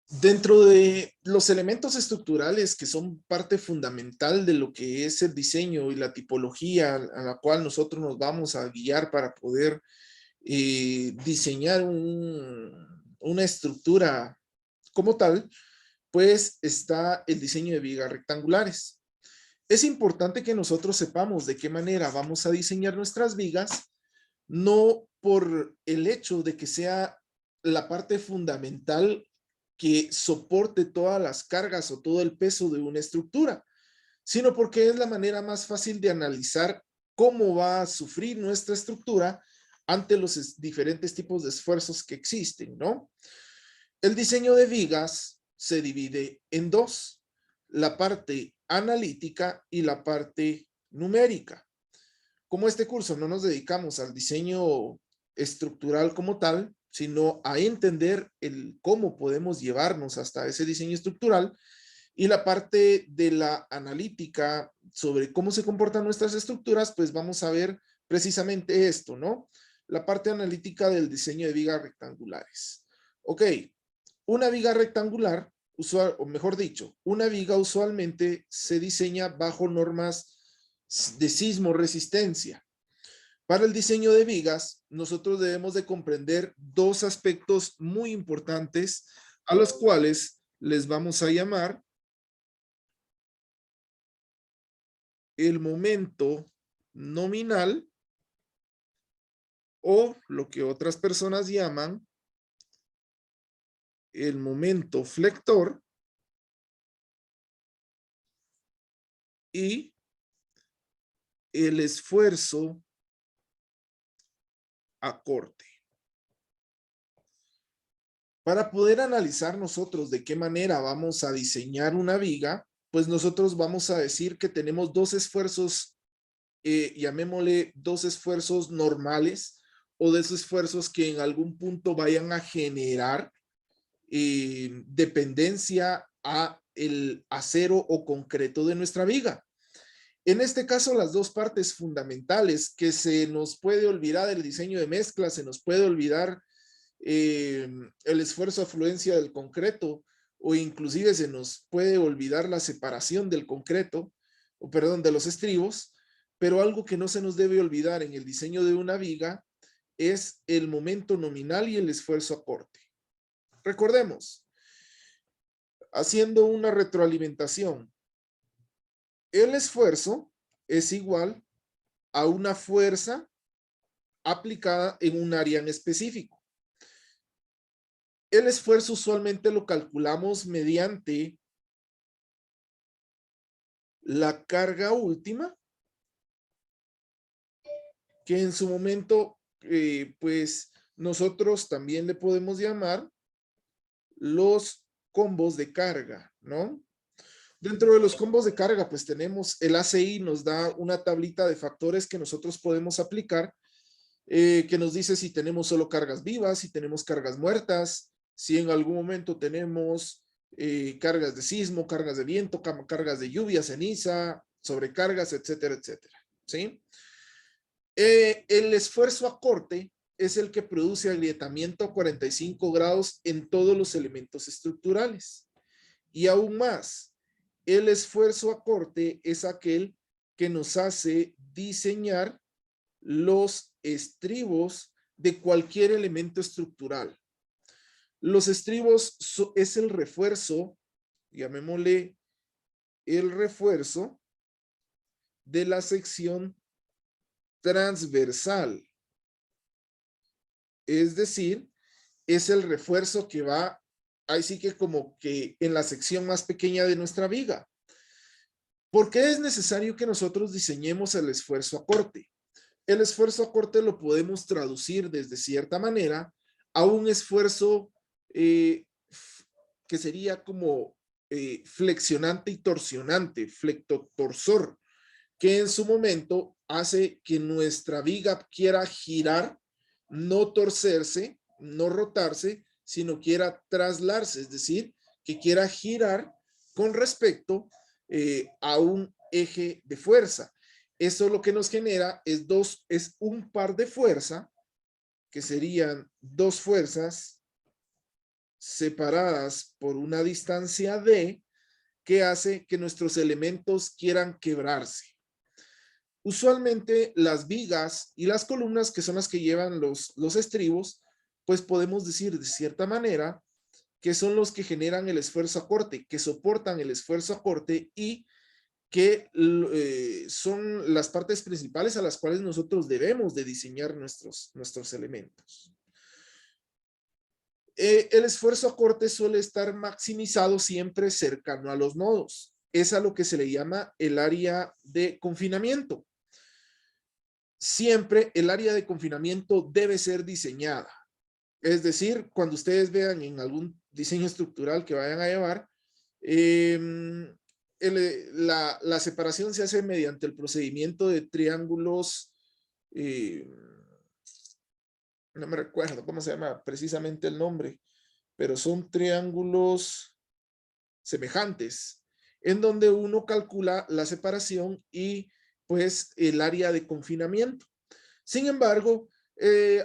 Dentro de los elementos estructurales que son parte fundamental de lo que es el diseño y la tipología a la cual nosotros nos vamos a guiar para poder diseñar una estructura como tal, pues está el diseño de vigas rectangulares. Es importante que nosotros sepamos de qué manera vamos a diseñar nuestras vigas, no por el hecho de que sea la parte fundamental que soporte todas las cargas o todo el peso de una estructura, sino porque es la manera más fácil de analizar cómo va a sufrir nuestra estructura ante los diferentes tipos de esfuerzos que existen, ¿no? El diseño de vigas se divide en dos, la parte analítica y la parte numérica. Como este curso no nos dedicamos al diseño estructural como tal, sino a entender el cómo podemos llevarnos hasta ese diseño estructural, y la parte de la analítica sobre cómo se comportan nuestras estructuras, pues vamos a ver precisamente esto, ¿no? La parte analítica del diseño de vigas rectangulares. Ok, una viga rectangular, o mejor dicho, una viga usualmente se diseña bajo normas de sismo resistencia. Para el diseño de vigas, nosotros debemos de comprender dos aspectos muy importantes a los cuales les vamos a llamar el momento nominal o lo que otras personas llaman el momento flector y el esfuerzo a corte. Para poder analizar nosotros de qué manera vamos a diseñar una viga, pues nosotros vamos a decir que tenemos dos esfuerzos, llamémosle dos esfuerzos normales o de esos esfuerzos que en algún punto vayan a generar dependencia a el acero o concreto de nuestra viga. En este caso, las dos partes fundamentales que se nos puede olvidar del diseño de mezcla, se nos puede olvidar el esfuerzo de afluencia del concreto, o inclusive se nos puede olvidar la separación del concreto, o perdón, de los estribos, pero algo que no se nos debe olvidar en el diseño de una viga es el momento nominal y el esfuerzo a corte. Recordemos, haciendo una retroalimentación, el esfuerzo es igual a una fuerza aplicada en un área en específico. El esfuerzo usualmente lo calculamos mediante la carga última, que en su momento, pues nosotros también le podemos llamar los combos de carga, ¿no? Dentro de los combos de carga, pues tenemos el ACI, nos da una tablita de factores que nosotros podemos aplicar, que nos dice si tenemos solo cargas vivas, si tenemos cargas muertas, si en algún momento tenemos cargas de sismo, cargas de viento, cargas de lluvia, ceniza, sobrecargas, etcétera, etcétera, ¿sí? El esfuerzo a corte es el que produce agrietamiento a 45 grados en todos los elementos estructurales. Y aún más, el esfuerzo a corte es aquel que nos hace diseñar los estribos de cualquier elemento estructural. Los estribos es el refuerzo, llamémosle el refuerzo de la sección transversal. Es decir, es el refuerzo que va, ahí sí que como que en la sección más pequeña de nuestra viga. ¿Por qué es necesario que nosotros diseñemos el esfuerzo a corte? El esfuerzo a corte lo podemos traducir desde cierta manera a un esfuerzo que sería como flexionante y torsionante, flectotorsor, que en su momento hace que nuestra viga quiera girar, no torcerse, no rotarse, sino quiera traslarse, es decir, que quiera girar con respecto a un eje de fuerza. Eso lo que nos genera es un par de fuerza, que serían dos fuerzas separadas por una distancia D que hace que nuestros elementos quieran quebrarse. Usualmente las vigas y las columnas, que son las que llevan los estribos, pues podemos decir de cierta manera que son los que generan el esfuerzo a corte, que soportan el esfuerzo a corte y que son las partes principales a las cuales nosotros debemos de diseñar nuestros elementos. El esfuerzo a corte suele estar maximizado siempre cercano a los nodos. Es a lo que se le llama el área de confinamiento. Siempre el área de confinamiento debe ser diseñada. Es decir, cuando ustedes vean en algún diseño estructural que vayan a llevar, la separación se hace mediante el procedimiento de triángulos, no me recuerdo cómo se llama precisamente el nombre, pero son triángulos semejantes, en donde uno calcula la separación y pues el área de confinamiento. Sin embargo,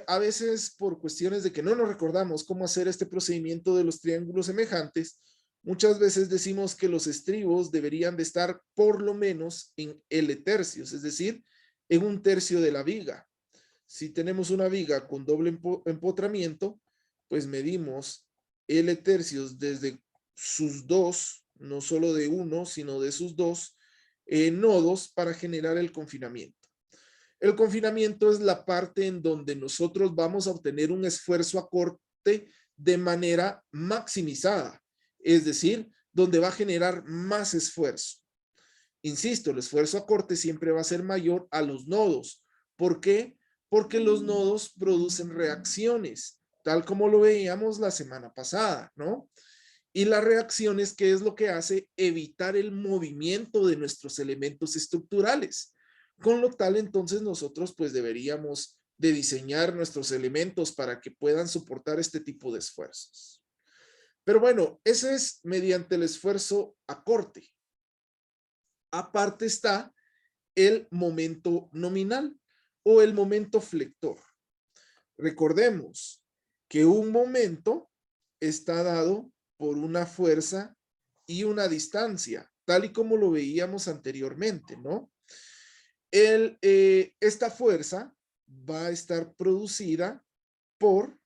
a veces por cuestiones de que no nos recordamos cómo hacer este procedimiento de los triángulos semejantes, muchas veces decimos que los estribos deberían de estar por lo menos en L tercios, es decir, en un tercio de la viga. Si tenemos una viga con doble empotramiento, pues medimos L tercios desde sus dos, no solo de uno, sino de sus dos nodos para generar el confinamiento. El confinamiento es la parte en donde nosotros vamos a obtener un esfuerzo a corte de manera maximizada, es decir, donde va a generar más esfuerzo. Insisto, el esfuerzo a corte siempre va a ser mayor a los nodos. ¿Por qué? Porque los nodos producen reacciones, tal como lo veíamos la semana pasada, ¿no? Y las reacciones, ¿qué es lo que hace? Evitar el movimiento de nuestros elementos estructurales. Con lo tal, entonces, nosotros pues deberíamos de diseñar nuestros elementos para que puedan soportar este tipo de esfuerzos. Pero bueno, ese es mediante el esfuerzo a corte. Aparte está el momento nominal o el momento flector. Recordemos que un momento está dado por una fuerza y una distancia, tal y como lo veíamos anteriormente, ¿no? Esta fuerza va a estar producida por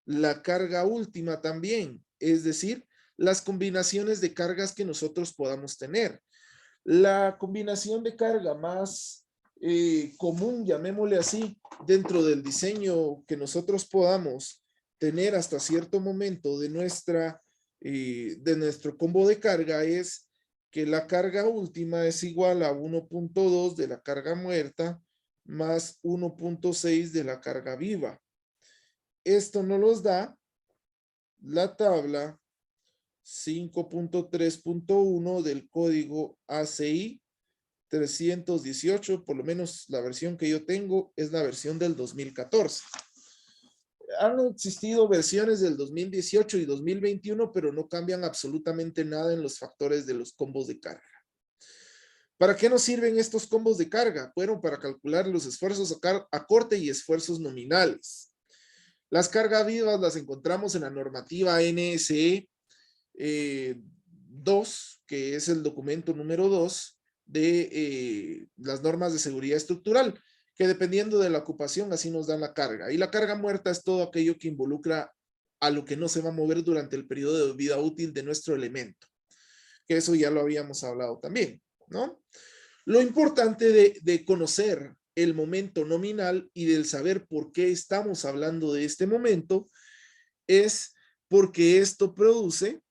la carga última también, es decir, las combinaciones de cargas que nosotros podamos tener. La combinación de carga más común, llamémosle así, dentro del diseño que nosotros podamos tener hasta cierto momento de nuestro combo de carga es que la carga última es igual a 1.2 de la carga muerta más 1.6 de la carga viva. Esto nos los da la tabla 5.3.1 del código ACI 318, por lo menos la versión que yo tengo es la versión del 2014. Han existido versiones del 2018 y 2021, pero no cambian absolutamente nada en los factores de los combos de carga. ¿Para qué nos sirven estos combos de carga? Bueno, para calcular los esfuerzos a corte y esfuerzos nominales. Las cargas vivas las encontramos en la normativa NSE 2, que es el documento número 2 de las normas de seguridad estructural, que dependiendo de la ocupación así nos dan la carga. Y la carga muerta es todo aquello que involucra a lo que no se va a mover durante el periodo de vida útil de nuestro elemento. Que eso ya lo habíamos hablado también, ¿no? Lo importante de conocer el momento nominal y del saber por qué estamos hablando de este momento es porque esto produce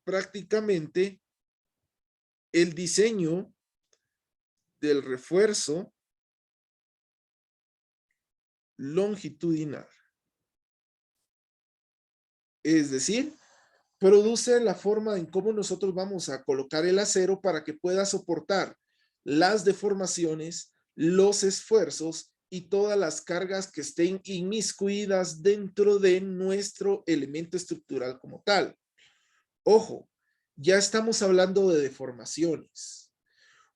prácticamente el diseño del refuerzo longitudinal. Es decir, produce la forma en cómo nosotros vamos a colocar el acero para que pueda soportar las deformaciones, los esfuerzos y todas las cargas que estén inmiscuidas dentro de nuestro elemento estructural como tal. Ojo, ya estamos hablando de deformaciones.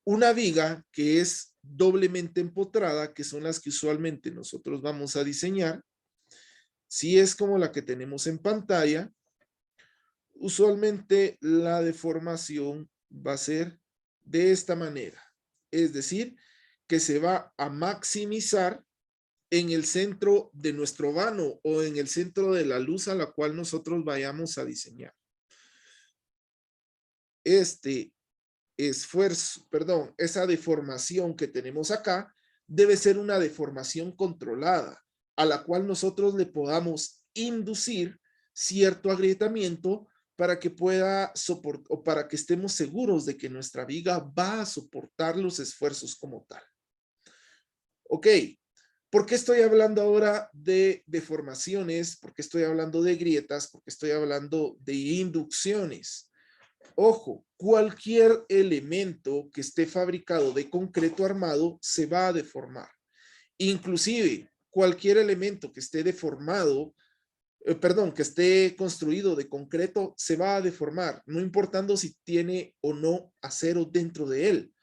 Una viga que es doblemente empotrada, que son las que usualmente nosotros vamos a diseñar, si es como la que tenemos en pantalla, usualmente la deformación va a ser de esta manera. Es decir, que se va a maximizar en el centro de nuestro vano o en el centro de la luz a la cual nosotros vayamos a diseñar. Este esfuerzo, perdón, esa deformación que tenemos acá debe ser una deformación controlada a la cual nosotros le podamos inducir cierto agrietamiento para que pueda soportar o para que estemos seguros de que nuestra viga va a soportar los esfuerzos como tal. Ok, ¿por qué estoy hablando ahora de deformaciones? ¿Por qué estoy hablando de grietas? ¿Por qué estoy hablando de inducciones? Ojo, cualquier elemento que esté fabricado de concreto armado se va a deformar. Inclusive, cualquier elemento que esté deformado, que esté construido de concreto, se va a deformar, no importando si tiene o no acero dentro de él.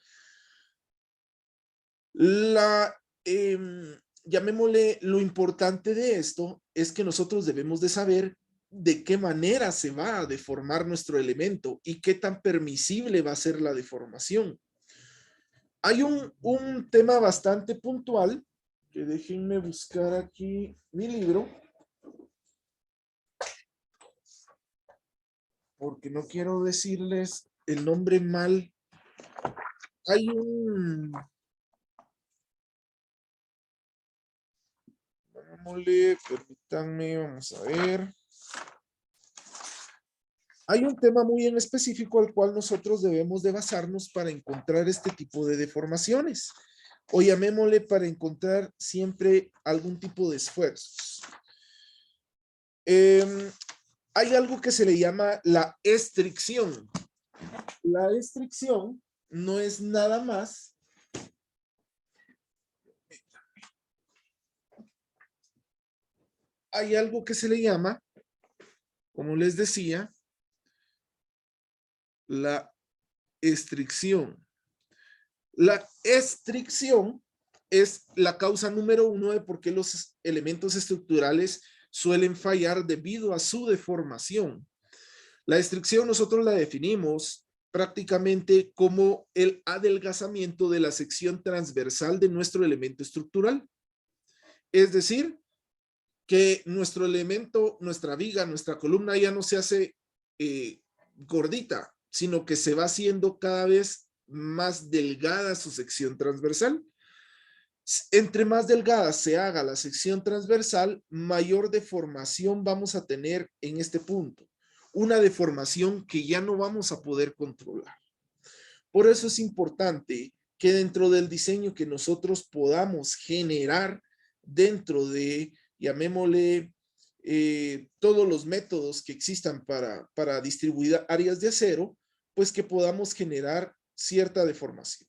Llamémosle, lo importante de esto es que nosotros debemos de saber de qué manera se va a deformar nuestro elemento y qué tan permisible va a ser la deformación. Hay un tema bastante puntual, que déjenme buscar aquí mi libro, porque no quiero decirles el nombre mal. Hay permítanme, vamos a ver. Hay un tema muy en específico al cual nosotros debemos de basarnos para encontrar este tipo de deformaciones. O llamémosle para encontrar siempre algún tipo de esfuerzos. Hay algo que se le llama la estricción. La estricción no es nada más hay algo que se le llama, como les decía, la estricción. La estricción es la causa número uno de por qué los elementos estructurales suelen fallar debido a su deformación. La estricción nosotros la definimos prácticamente como el adelgazamiento de la sección transversal de nuestro elemento estructural. Es decir, que nuestro elemento, nuestra viga, nuestra columna ya no se hace gordita, sino que se va haciendo cada vez más delgada su sección transversal. Entre más delgada se haga la sección transversal, mayor deformación vamos a tener en este punto. Una deformación que ya no vamos a poder controlar. Por eso es importante que dentro del diseño que nosotros podamos generar dentro de, llamémosle, todos los métodos que existan para distribuir áreas de acero, pues que podamos generar cierta deformación.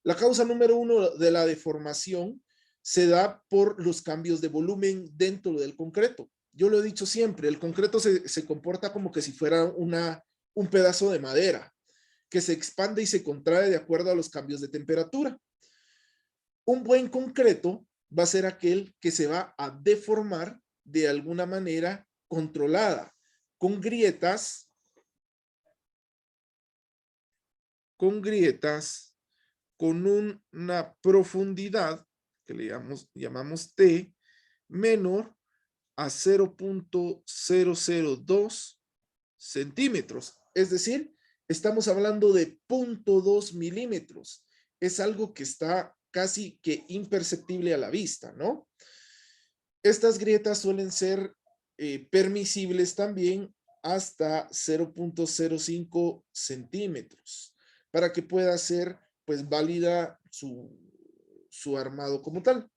La causa número uno de la deformación se da por los cambios de volumen dentro del concreto. Yo lo he dicho siempre, el concreto se comporta como que si fuera un pedazo de madera que se expande y se contrae de acuerdo a los cambios de temperatura. Un buen concreto va a ser aquel que se va a deformar de alguna manera controlada, con grietas, con una profundidad que le llamamos T menor a 0.002 centímetros. Es decir, estamos hablando de 0.2 milímetros. Es algo que está casi que imperceptible a la vista, ¿no? Estas grietas suelen ser permisibles también hasta 0.05 centímetros para que pueda ser pues válida su armado como tal.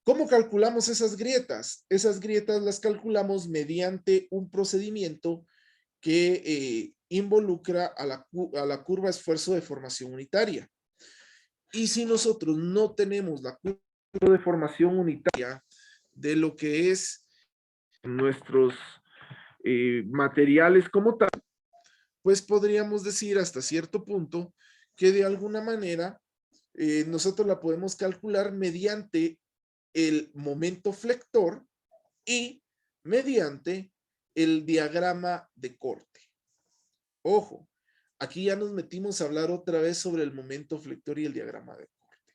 ¿Cómo calculamos esas grietas? Esas grietas las calculamos mediante un procedimiento que involucra a la curva esfuerzo de formación unitaria. Y si nosotros no tenemos la curva de formación unitaria de lo que es nuestros materiales como tal, pues podríamos decir hasta cierto punto que de alguna manera nosotros la podemos calcular mediante el momento flector y mediante el diagrama de corte. Ojo, aquí ya nos metimos a hablar otra vez sobre el momento flector y el diagrama de corte.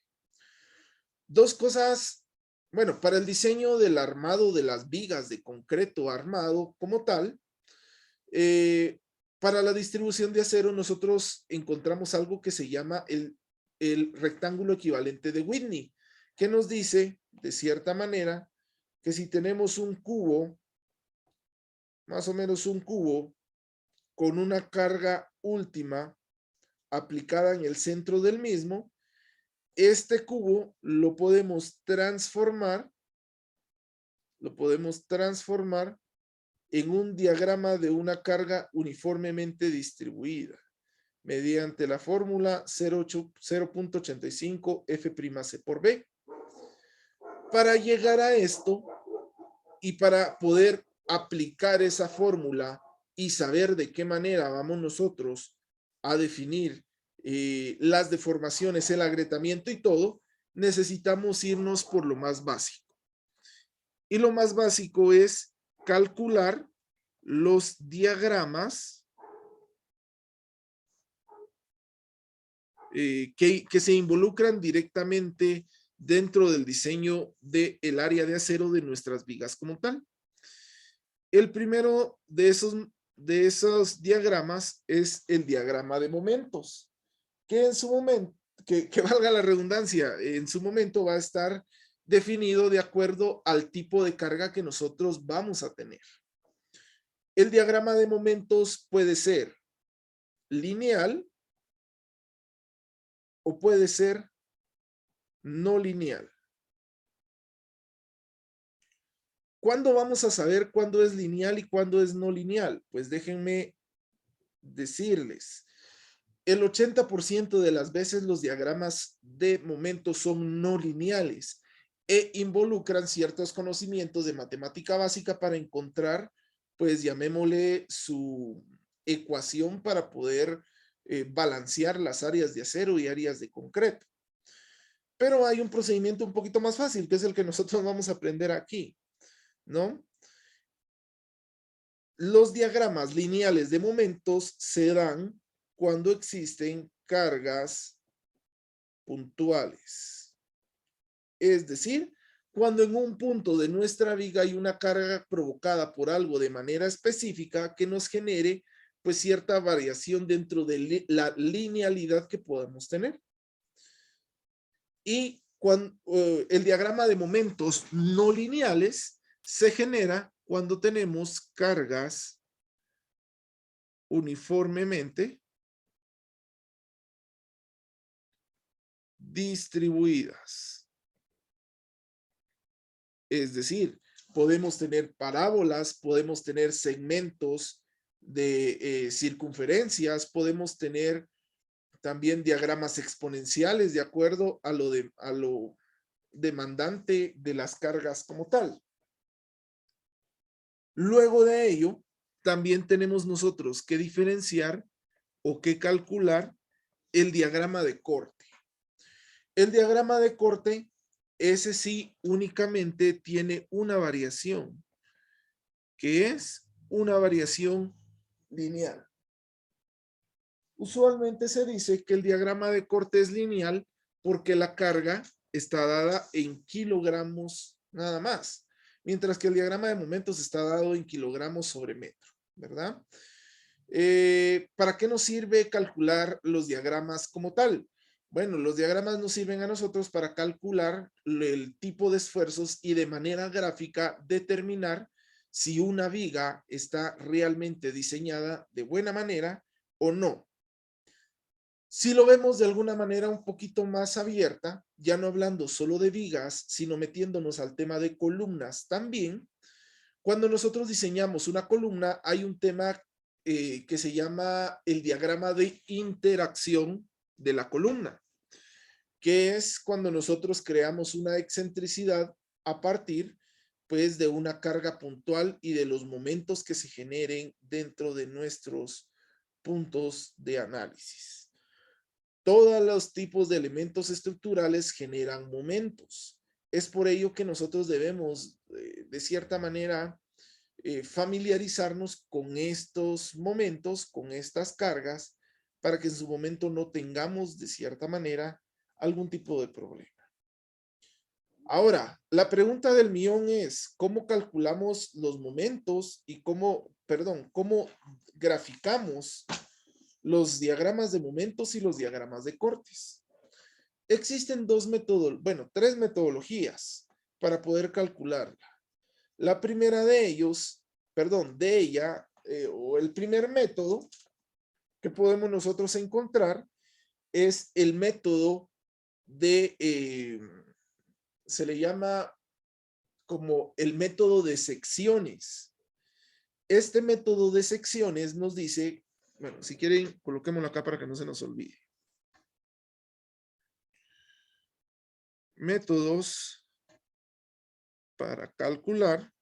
Dos cosas, bueno, para el diseño del armado de las vigas de concreto armado como tal, para la distribución de acero nosotros encontramos algo que se llama el rectángulo equivalente de Whitney, que nos dice, de cierta manera, que si tenemos un cubo, más o menos un cubo, con una carga última aplicada en el centro del mismo, este cubo lo podemos transformar en un diagrama de una carga uniformemente distribuida mediante la fórmula 0.85 F'C por B. Para llegar a esto y para poder aplicar esa fórmula y saber de qué manera vamos nosotros a definir las deformaciones, el agrietamiento y todo, necesitamos irnos por lo más básico. Y lo más básico es calcular los diagramas que se involucran directamente dentro del diseño del área de acero de nuestras vigas como tal. El primero de esos diagramas es el diagrama de momentos, que en su momento, que valga la redundancia, en su momento va a estar definido de acuerdo al tipo de carga que nosotros vamos a tener. El diagrama de momentos puede ser lineal o puede ser no lineal. ¿Cuándo vamos a saber cuándo es lineal y cuándo es no lineal? Pues déjenme decirles, el 80% de las veces los diagramas de momentos son no lineales e involucran ciertos conocimientos de matemática básica para encontrar, pues llamémosle su ecuación para poder balancear las áreas de acero y áreas de concreto. Pero hay un procedimiento un poquito más fácil, que es el que nosotros vamos a aprender aquí, ¿no? Los diagramas lineales de momentos se dan cuando existen cargas puntuales. Es decir, cuando en un punto de nuestra viga hay una carga provocada por algo de manera específica que nos genere pues cierta variación dentro de la linealidad que podemos tener. Y cuando el diagrama de momentos no lineales se genera cuando tenemos cargas uniformemente distribuidas. Es decir, podemos tener parábolas, podemos tener segmentos de circunferencias, podemos tener también diagramas exponenciales de acuerdo a lo demandante de las cargas como tal. Luego de ello, también tenemos nosotros que diferenciar o que calcular el diagrama de corte. El diagrama de corte, ese sí únicamente tiene una variación, que es una variación lineal. Usualmente se dice que el diagrama de corte es lineal porque la carga está dada en kilogramos nada más, mientras que el diagrama de momentos está dado en kilogramos sobre metro, ¿verdad? ¿Para qué nos sirve calcular los diagramas como tal? Bueno, los diagramas nos sirven a nosotros para calcular el tipo de esfuerzos y de manera gráfica determinar si una viga está realmente diseñada de buena manera o no. Si lo vemos de alguna manera un poquito más abierta, ya no hablando solo de vigas, sino metiéndonos al tema de columnas también, cuando nosotros diseñamos una columna hay un tema que se llama el diagrama de interacción de la columna, que es cuando nosotros creamos una excentricidad a partir pues de una carga puntual y de los momentos que se generen dentro de nuestros puntos de análisis. Todos los tipos de elementos estructurales generan momentos Es por ello que nosotros debemos, de cierta manera, familiarizarnos con estos momentos, con estas cargas, para que en su momento no tengamos, de cierta manera, algún tipo de problema. Ahora, la pregunta del millón es, ¿cómo calculamos los momentos y cómo graficamos los diagramas de momentos y los diagramas de cortes? Existen tres metodologías para poder calcularla. La primera de ella, o el primer método que podemos nosotros encontrar es el método se le llama como el método de secciones. Este método de secciones nos dice, bueno, si quieren, coloquémoslo acá para que no se nos olvide. Métodos para calcular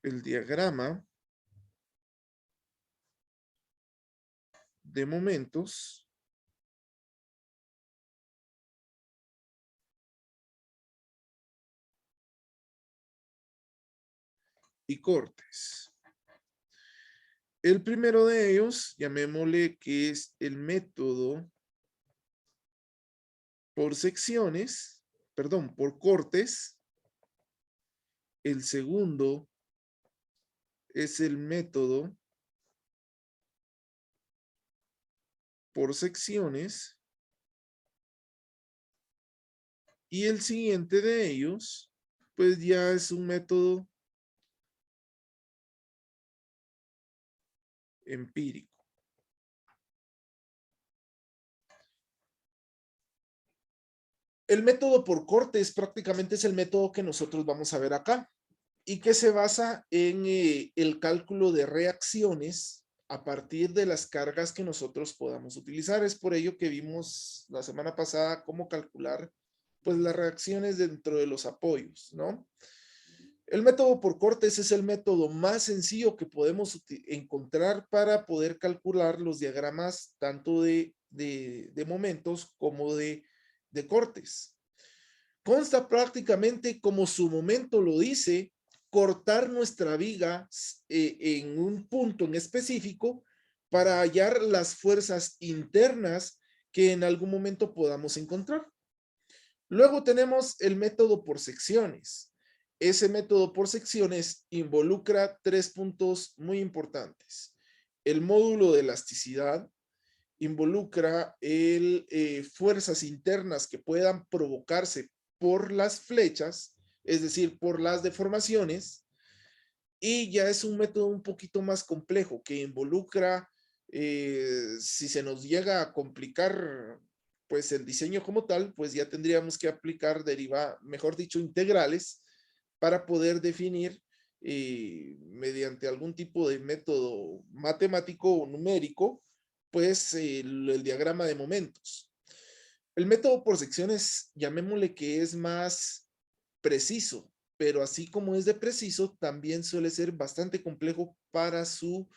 el diagrama de momentos y cortes. El primero de ellos, llamémosle que es el método por secciones, perdón, por cortes. El segundo es el método por secciones. Y el siguiente de ellos, pues ya es un método empírico. El método por cortes prácticamente es el método que nosotros vamos a ver acá y que se basa en el cálculo de reacciones a partir de las cargas que nosotros podamos utilizar. Es por ello que vimos la semana pasada cómo calcular pues las reacciones dentro de los apoyos, ¿no? El método por cortes es el método más sencillo que podemos encontrar para poder calcular los diagramas tanto de momentos como de cortes. Consta prácticamente, como su momento lo dice, cortar nuestra viga en un punto en específico para hallar las fuerzas internas que en algún momento podamos encontrar. Luego tenemos el método por secciones. Ese método por secciones involucra tres puntos muy importantes. El módulo de elasticidad involucra fuerzas internas que puedan provocarse por las flechas, es decir, por las deformaciones, y ya es un método un poquito más complejo que involucra, si se nos llega a complicar pues el diseño como tal, pues ya tendríamos que aplicar mejor dicho, integrales para poder definir mediante algún tipo de método matemático o numérico, pues el diagrama de momentos. El método por secciones, llamémosle que es más preciso, pero así como es de preciso, también suele ser bastante complejo para su,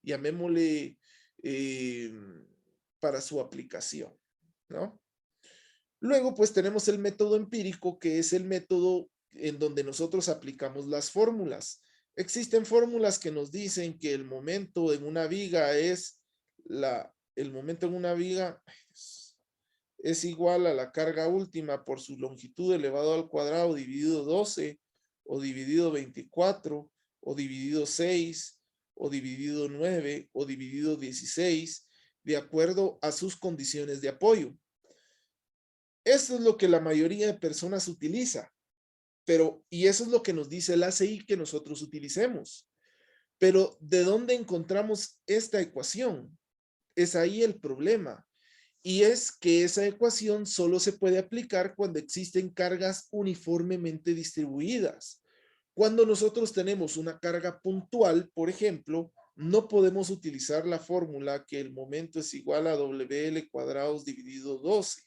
llamémosle, eh, para su aplicación, ¿no? Luego, pues tenemos el método empírico, que es el método en donde nosotros aplicamos las fórmulas. Existen fórmulas que nos dicen que el momento en una viga el momento en una viga es igual a la carga última por su longitud elevado al cuadrado dividido 12 o dividido 24 o dividido 6 o dividido 9 o dividido 16 de acuerdo a sus condiciones de apoyo. Eso es lo que la mayoría de personas utiliza, y eso es lo que nos dice el ACI que nosotros utilicemos. Pero ¿de dónde encontramos esta ecuación? Es ahí el problema. Y es que esa ecuación solo se puede aplicar cuando existen cargas uniformemente distribuidas. Cuando nosotros tenemos una carga puntual, por ejemplo, no podemos utilizar la fórmula que el momento es igual a WL cuadrados dividido 12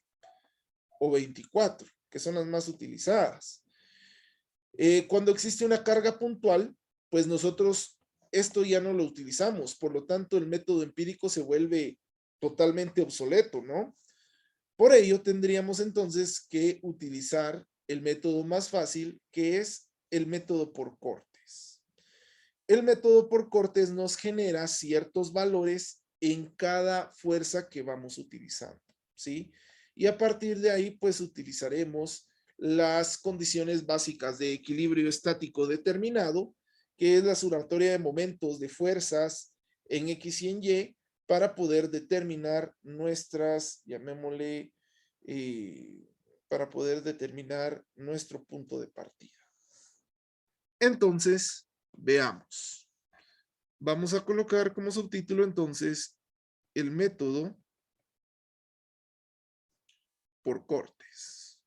o 24, que son las más utilizadas. Cuando existe una carga puntual, pues nosotros esto ya no lo utilizamos. Por lo tanto, el método empírico se vuelve totalmente obsoleto, ¿no? Por ello, tendríamos entonces que utilizar el método más fácil, que es el método por cortes. El método por cortes nos genera ciertos valores en cada fuerza que vamos utilizando, ¿sí? Y a partir de ahí, pues utilizaremos las condiciones básicas de equilibrio estático determinado, que es la sumatoria de momentos de fuerzas en X y en Y, para poder determinar nuestras, llamémosle, eh, para poder determinar nuestro punto de partida. Entonces, veamos. Vamos a colocar como subtítulo entonces el método por cortes.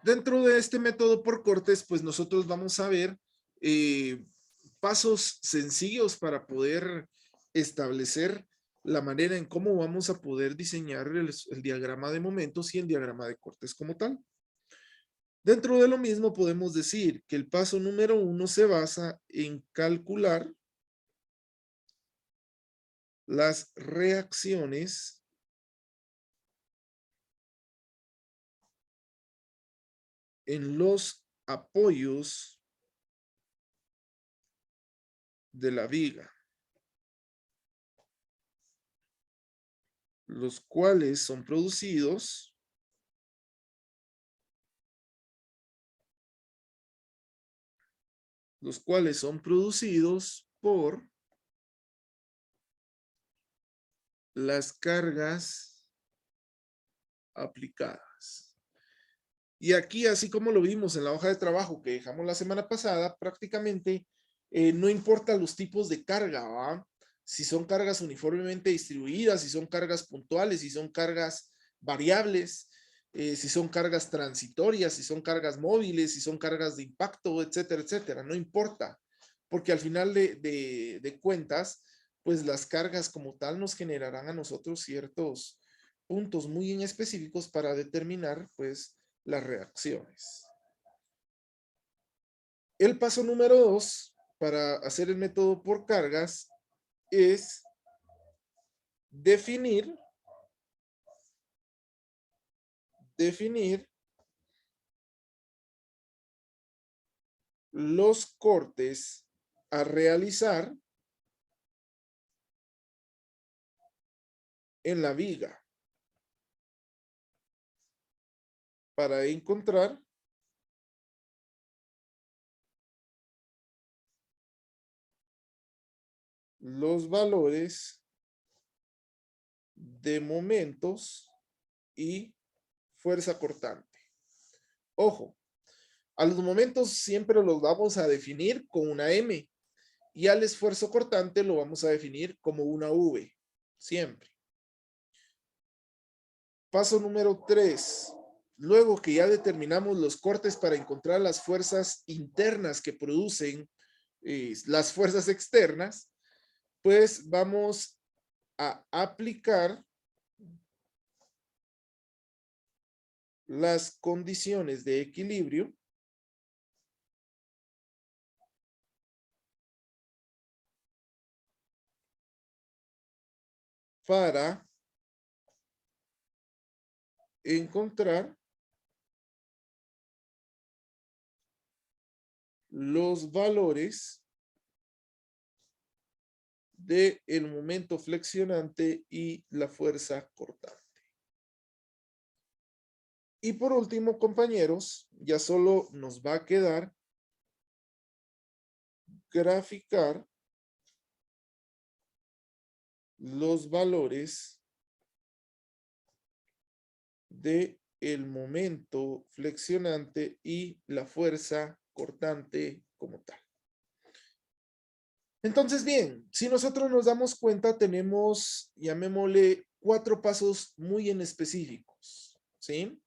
Dentro de este método por cortes, pues nosotros vamos a ver pasos sencillos para poder establecer la manera en cómo vamos a poder diseñar el diagrama de momentos y el diagrama de cortes como tal. Dentro de lo mismo podemos decir que el paso número 1 se basa en calcular las reacciones en los apoyos de la viga, los cuales son producidos por las cargas aplicadas. Y aquí, así como lo vimos en la hoja de trabajo que dejamos la semana pasada, prácticamente no importa los tipos de carga, ¿va? Si son cargas uniformemente distribuidas, si son cargas puntuales, si son cargas variables, si son cargas transitorias, si son cargas móviles, si son cargas de impacto, etcétera, etcétera. No importa, porque al final de cuentas, pues las cargas como tal nos generarán a nosotros ciertos puntos muy en específicos para determinar, pues, las reacciones. El paso número 2 para hacer el método por cargas es definir los cortes a realizar en la viga para encontrar los valores de momentos y fuerza cortante. Ojo, a los momentos siempre los vamos a definir con una M y al esfuerzo cortante lo vamos a definir como una V, siempre. Paso número 3. Luego que ya determinamos los cortes para encontrar las fuerzas internas que producen las fuerzas externas, pues vamos a aplicar las condiciones de equilibrio para encontrar los valores del momento flexionante y la fuerza cortante. Y por último, compañeros, ya solo nos va a quedar graficar los valores de el momento flexionante y la fuerza cortante como tal. Entonces, bien, si nosotros nos damos cuenta, tenemos, llamémosle, 4 pasos muy en específicos, ¿sí?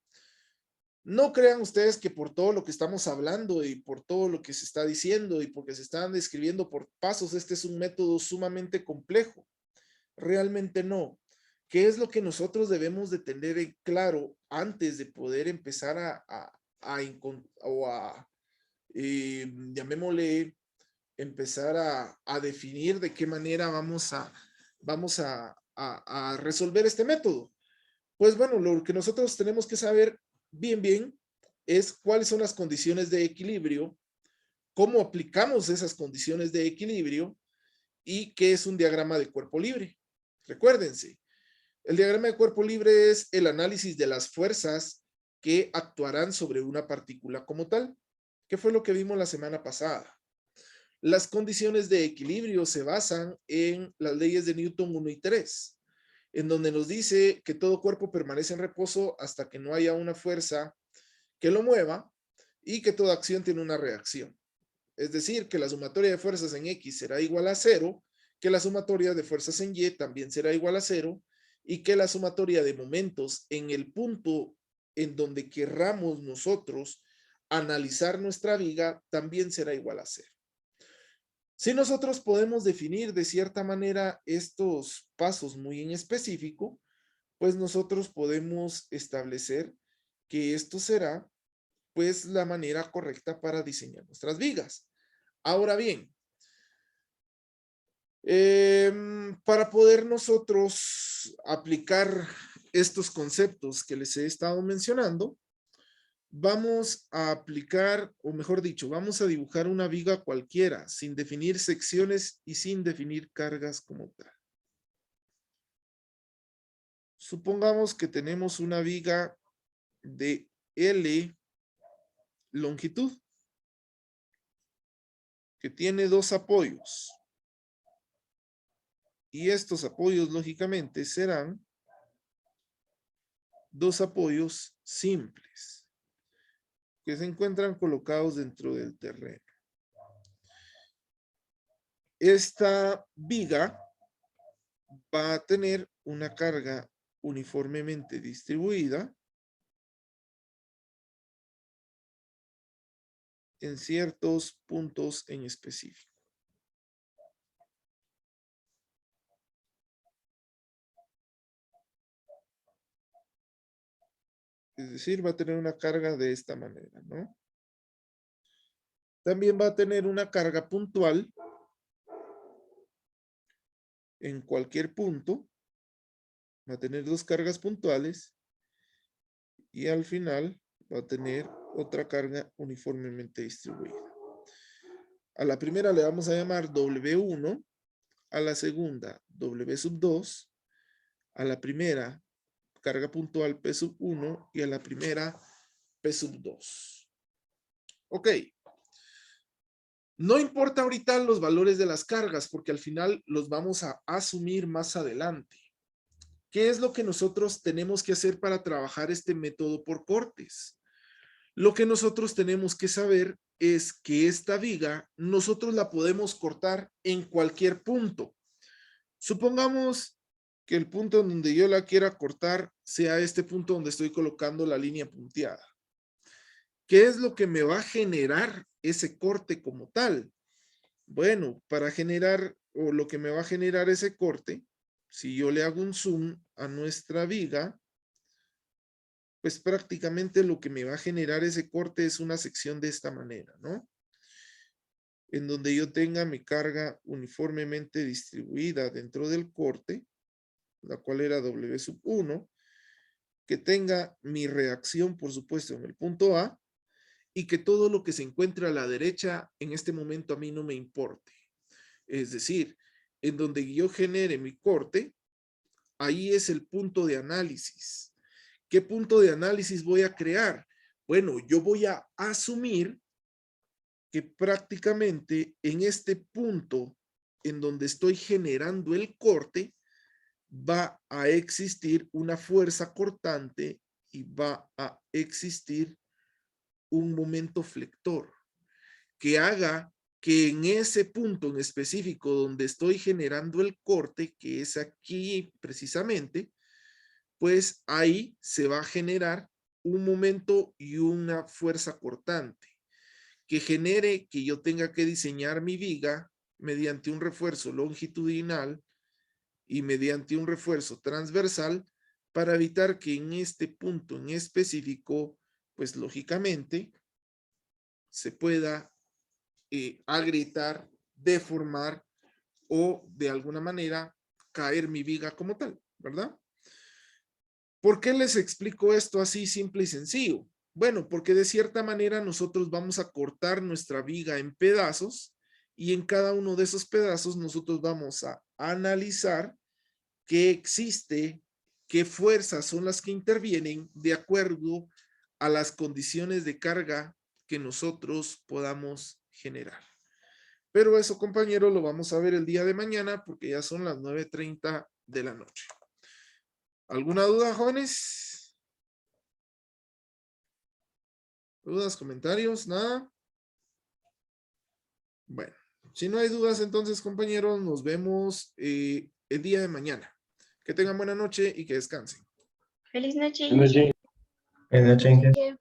No crean ustedes que por todo lo que estamos hablando y por todo lo que se está diciendo y porque se están describiendo por pasos, este es un método sumamente complejo. Realmente no. ¿Qué es lo que nosotros debemos de tener en claro antes de poder empezar llamémosle, empezar a definir de qué manera vamos a resolver este método. Pues bueno, lo que nosotros tenemos que saber bien es cuáles son las condiciones de equilibrio, cómo aplicamos esas condiciones de equilibrio y qué es un diagrama de cuerpo libre. Recuérdense, el diagrama de cuerpo libre es el análisis de las fuerzas que actuarán sobre una partícula como tal. ¿Qué fue lo que vimos la semana pasada? Las condiciones de equilibrio se basan en las leyes de Newton 1 y 3, en donde nos dice que todo cuerpo permanece en reposo hasta que no haya una fuerza que lo mueva y que toda acción tiene una reacción. Es decir, que la sumatoria de fuerzas en X será igual a 0, que la sumatoria de fuerzas en Y también será igual a 0 y que la sumatoria de momentos en el punto en donde querramos nosotros analizar nuestra viga también será igual a 0. Si nosotros podemos definir de cierta manera estos pasos muy en específico, pues nosotros podemos establecer que esto será pues la manera correcta para diseñar nuestras vigas. Ahora bien, para poder nosotros aplicar estos conceptos que les he estado mencionando, vamos a aplicar, o mejor dicho, vamos a dibujar una viga cualquiera, sin definir secciones y sin definir cargas como tal. Supongamos que tenemos una viga de L longitud, que tiene dos apoyos. Y estos apoyos, lógicamente, serán dos apoyos simples, que se encuentran colocados dentro del terreno. Esta viga va a tener una carga uniformemente distribuida en ciertos puntos en específico. Es decir, va a tener una carga de esta manera, ¿no? También va a tener una carga puntual en cualquier punto. Va a tener dos cargas puntuales y al final va a tener otra carga uniformemente distribuida. A la primera le vamos a llamar W1, a la segunda W sub 2, a la primera carga puntual P sub 1 y a la primera P sub 2. Ok. No importa ahorita los valores de las cargas porque al final los vamos a asumir más adelante. ¿Qué es lo que nosotros tenemos que hacer para trabajar este método por cortes? Lo que nosotros tenemos que saber es que esta viga nosotros la podemos cortar en cualquier punto. Supongamos que el punto donde yo la quiera cortar sea este punto donde estoy colocando la línea punteada. ¿Qué es lo que me va a generar ese corte como tal? Bueno, para generar, o lo que me va a generar ese corte, si yo le hago un zoom a nuestra viga, pues prácticamente lo que me va a generar ese corte es una sección de esta manera, ¿no? En donde yo tenga mi carga uniformemente distribuida dentro del corte, la cual era W sub 1, que tenga mi reacción, por supuesto, en el punto A, y que todo lo que se encuentre a la derecha en este momento a mí no me importe. Es decir, en donde yo genere mi corte, ahí es el punto de análisis. ¿Qué punto de análisis voy a crear? Bueno, yo voy a asumir que prácticamente en este punto en donde estoy generando el corte, va a existir una fuerza cortante y va a existir un momento flector que haga que en ese punto en específico donde estoy generando el corte, que es aquí precisamente, pues ahí se va a generar un momento y una fuerza cortante que genere que yo tenga que diseñar mi viga mediante un refuerzo longitudinal y mediante un refuerzo transversal para evitar que en este punto en específico, pues lógicamente, se pueda agrietar deformar o de alguna manera caer mi viga como tal, ¿verdad? ¿Por qué les explico esto así simple y sencillo? Bueno, porque de cierta manera nosotros vamos a cortar nuestra viga en pedazos y en cada uno de esos pedazos nosotros vamos a analizar qué existe, qué fuerzas son las que intervienen de acuerdo a las condiciones de carga que nosotros podamos generar. Pero eso, compañeros, lo vamos a ver el día de mañana porque ya son las 9:30 de la noche. ¿Alguna duda, jóvenes? ¿Dudas, comentarios? ¿Nada? Bueno, si no hay dudas, entonces, compañeros, nos vemos el día de mañana. Que tengan buena noche y que descansen. Feliz noche. Buenas noches. Buenas noches.